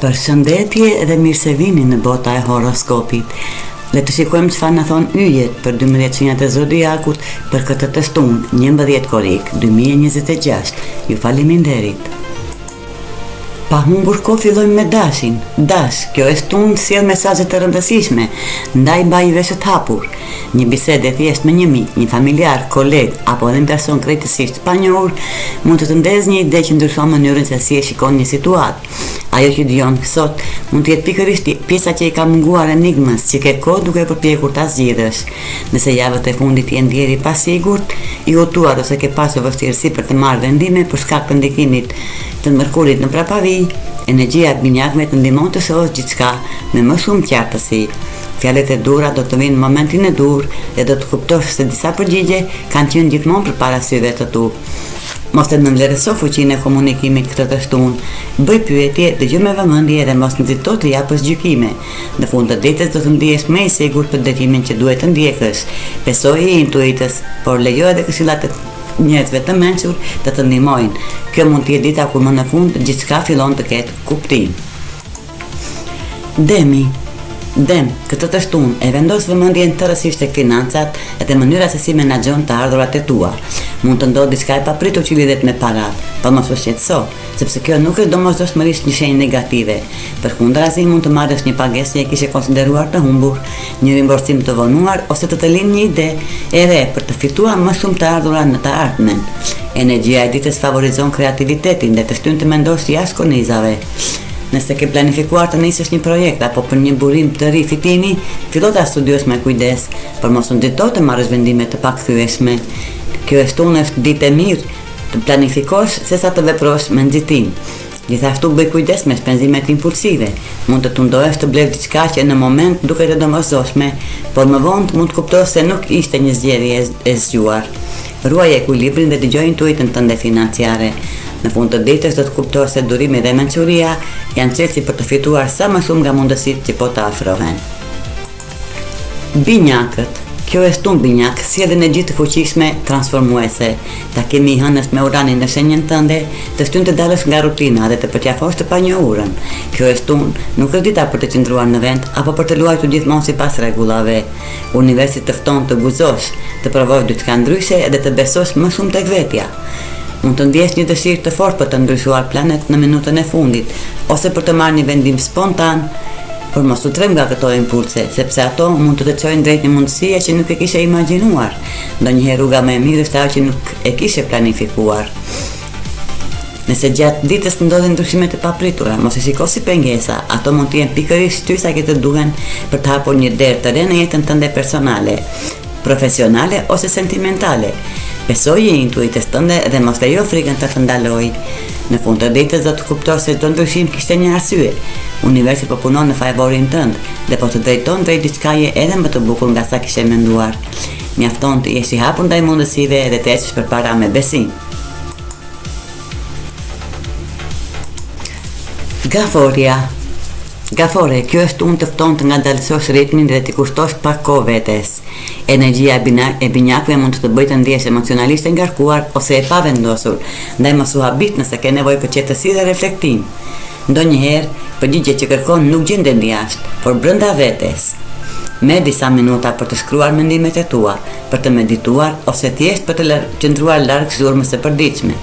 Përshëndetje dhe mirë se vini në bota e horoskopit. Le të shikojmë çfarë na thon yjet për 12 qenjat e zodiakut për këtë testun 11 korrik 2026. Ju faleminderit. Pa humbur kohë fillojmë me dashin. Dash, kjo estun sjell mesazhe të rëndësishme, ndaj mbaj veshët hapur. Një bisedë thjesht me një mik, një familjar, koleg apo edhe një person krejtësisht pa njohur mund të ndezë një ide që ndryshon mënyrën se si e shikon një situatë. Ajo që dijon sot mund të jetë pikërisht pjesa që i ka munguar enigmës, që ke kohë duke përpjekur ta zgjidhësh. Nëse javët e fundit je ndjeri i pasigurt, i hutuar ose ke pasur vështirësi për të marrë vendime për shkak të ndikimit të Merkurit në prapavi, energjia e binjakëve të ndihmon të shohësh gjithçka me më shumë qartësi. Fjalët e dura do të vinë në momentin e dur dhe do të kuptosh se disa përgjigje kanë qenë gjithmonë përpara syve të tu. Mos të nënvlerëso fuqinë e komunikimit këtë të shtun. Bëj pyetje, dëgjoj me vëmendje dhe mos nxito të japësh gjykime. Në fund të ditës do të ndihesh më i sigurt për drejtimin që duhet të ndjekësh. Besoje intuitës, por lejo edhe këshillat e njerëzve të mençur të të ndihmojnë. Kjo mund të jetë dita kur më në fund gjithçka fillon të ketë kuptim. Dem, këtë të shtun e vendos vëmendjen tërësisht tek financat dhe mënyra se si menaxhon të ardhurat e tua. Mund të ndodhë diçka e papritur që lidhet me parat, por mos u shqetëso, sepse kjo nuk është domosdoshmërisht një shenjë negative. Përkundrazi mund të marrësh një pagesë që e kishe konsideruar të humbur, një rimborsim të vonuar ose të të linë një ide e re për të fituar më shumë të ardhurat në të ardhmen. Energjia e ditës favorizon kreativitetin dhe të shtyn të mendosh jashtë kornizave. Nëse ke planifikuar të nisësh një projekt apo për një burim të ri fitimi, fillo ta studiosh me kujdes, por mos u nxito të marrësh vendime të pakthyeshme. Kjo është ditë e mirë të planifikosh sesa të veprosh me nxitim. Gjithashtu bëj kujdes me shpenzimet impulsive. Mund të tundohesh të blesh diçka që në moment duket e domosdoshme, por më vonë mund të kuptosh se nuk ishte një zgjedhje e zgjuar. Ruaj ekuilibrin dhe dëgjoj intuitën tënde financiare. Në fund të ditës do të kuptosh se durimi dhe mençuria janë çelësi për të fituar sa më shumë nga mundësitë që po të afrohen. Binjakët. Kjo është binjak, si edhe energji të fuqishme transformuese. Takimi i hënës me uranin në shenjën tënde të shtyn të dalësh nga rutina dhe të përqafosh të panjohurën. Kjo është nuk është dita për të qëndruar në vend apo për të luajtur gjithmonë sipas rregullave. Universi të fton të guxosh, të provosh diçka ndryshe dhe të besosh më shumë tek vetja. Mund të ndjesh një dëshirë të fortë për të ndryshuar planet në minutën e fundit, ose për të marrë një vendim spontan, por mos u trem nga këto impulse, sepse ato mund të të çojnë drejt një mundësie që nuk e kishe imagjinuar. Ndonjëherë rruga më e mirë është ajo që nuk e kishe planifikuar. Nëse gjatë ditës ndodhin ndryshime të papritura, mos e shiko si pengesa, ato mund të jenë pikërisht shtysa që të duhen për të hapur një derë të re në jetën tënde personale, profesionale ose sentimentale. Besoje intuitës tënde dhe mos lejo frikën të të ndalojë. Në fund të ditës do të kuptosh se çdo ndryshim kishte një arsye. Universi po punon në favorin tënd dhe po të drejton drejt diçkaje edhe më të bukur nga sa kishe menduar. Mjafton të jesh i hapur ndaj mundësive dhe të ecësh përpara me besim. Gafore, kjo është të fton të ngadalësosh ritmin dhe t'i kushtosh pak kohë vetes. Energjia e binjakëve mund të bëjë të ndihesh emocionalisht e ngarkuar ose e pavendosur, ndaj mos u habit nëse ke nevojë për qetësi dhe reflektim. Ndonjëherë, përgjigjet që kërkon nuk gjenden jashtë, por brenda vetes. Merr disa minuta për të shkruar mendimet e tua, për të medituar ose thjesht për të qëndruar larg zhurmës së përditshme.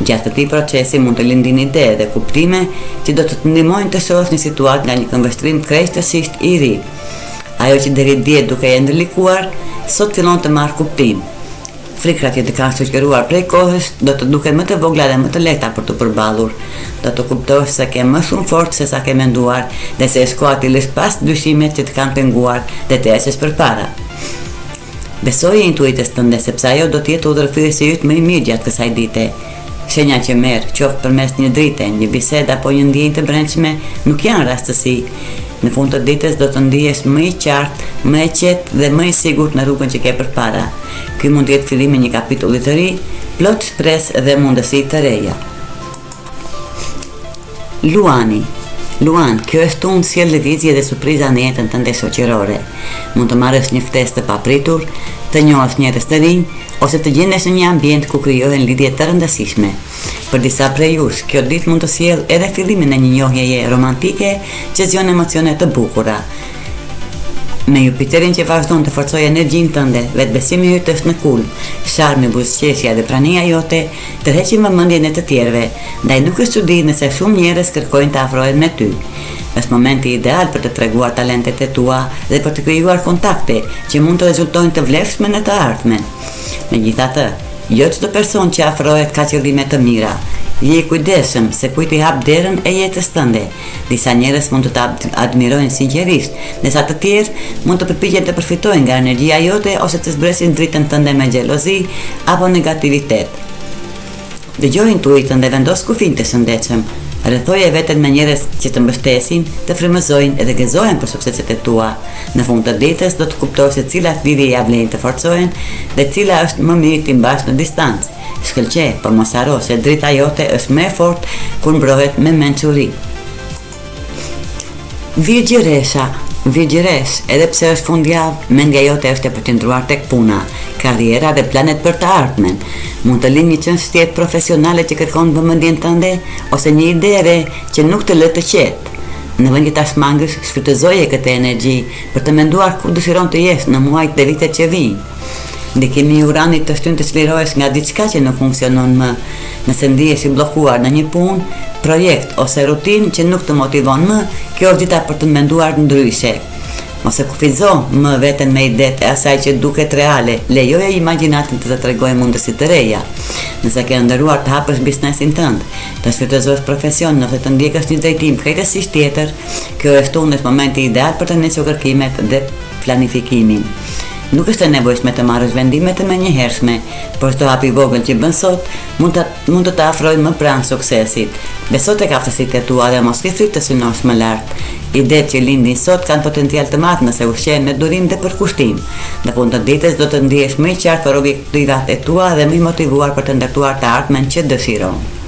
Gjatë këtij procesi mund të lindin ide dhe kuptime që do të të ndihmojnë të shohësh një situatë nga një këmbështrim krejtësisht i ri. Ajo që deri dje duke e ndërlikuar, sot fillon të marrë kuptim. Frikrat që të kanë shoqëruar prej kohës do të duken më të vogla dhe më të lehta për të përballur. Do të kuptosh se ke më shumë forcë se sa ke menduar dhe se është koha të lësh pas dyshimet që të kanë penguar dhe të ecësh përpara. Besoje intuitës tënde sepse ajo do të jetë udhëfyesi yt më i mirë gjatë kësaj dite. Shenja që merr, qoftë përmes një drite, një bisede apo një ndjenjë të brendshme, nuk janë rastësi. Në fund të ditës do të ndihesh më i qartë, më i qetë dhe më i sigurt në rrugën që ke përpara. Ky mund të jetë fillimi i një kapitulli të ri, plot shpresë dhe mundësi të reja. Luan, kjo është unë sjell lëvizje dhe surpriza në jetën tënde shoqërore. Mund të marrësh një ftesë të papritur, të njohësh njerëz të rinj, ose të gjendesh në një ambient ku krijohen lidhje të rëndësishme. Për disa prej jush, kjo ditë mund të sjellë edhe fillimin e një njohjeje romantike që zgjon emocione të bukura. Me Jupiterin që vazhdon të forcojë energjinë tënde, vetbesimi yt është në kulm, sharmi, buzëqeshja dhe prania jote tërheqin vëmendjen e të tjerëve, ndaj nuk është çudi nëse shumë njerëz kërkojnë të afrohen me ty. Është momenti ideal për të treguar talentet e tua dhe për të krijuar kontakte që mund të rezultojnë të vlefshme në të ardhmen. Megjithatë, jo çdo person që afrohet ka qëllime të mira. Je i kujdesshëm se kujt i hap derën e jetës tënde. Disa njerëz mund të ta admirojnë sinqerisht, ndërsa të tjerë mund të përpiqen të përfitojnë nga energjia jote ose të zbresin dritën tënde me xhelozi apo negativitet. Dëgjoj intuitën dhe vendos kufin të shëndetshëm. Rrethoje veten me njerëz që të mbështesin, të frymëzojnë dhe gëzojnë për sukseset e tua. Në fund të ditës do të kuptosh se cilat lidhje ja vlen të forcohen dhe cila është më mirë të mbash në distancë. Shkëlqe, por mos haro se drita jote është më e fortë kur mbrohet me mençuri. Virgjëresh, edhe pse është fundjavë, mendja jote është e përqendruar tek puna, karriera dhe planet për të ardhmen. Mund të lind një çështje profesionale që kërkon vëmendjen tënde ose një ide e re që nuk të lë të qetë. Në vend ta shmangësh, shfrytëzoje këtë energji për të menduar ku dëshiron të jesh në muajt dhe vitet që vijnë. Ndikimi i Uranit të shtyn të çlirohesh nga diçka që nuk funksionon më, nëse ndihesh i bllokuar në një punë, projekt ose rutinë që nuk të motivon më, kjo është dita për të menduar ndryshe. Mos e kufizo më veten me idetë e asaj që duket reale, lejoje imagjinatën të tregojë mundësi të reja. Nëse ke ndëruar të hapësh biznesin tënd, të shfrytëzosh profesionin ose të ndjekësh një drejtim krejtësisht tjetër, kjo është momenti ideal për të nisur kërkimet dhe planifikimin. Nuk është e nevojshme të marrësh vendime të menjëhershme, por çdo hap i vogël që bën sot mund të afrojë më pranë suksesit. Beso tek aftësitë tua dhe mos ke frikë të synosh më lart. Idetë që lindin sot kanë potencial të madh nëse ushqehen me durim dhe përkushtim. Në fund të ditës do të ndihesh më i qartë për objektivat e tua dhe më i motivuar për të ndërtuar të ardhmen që dëshiron.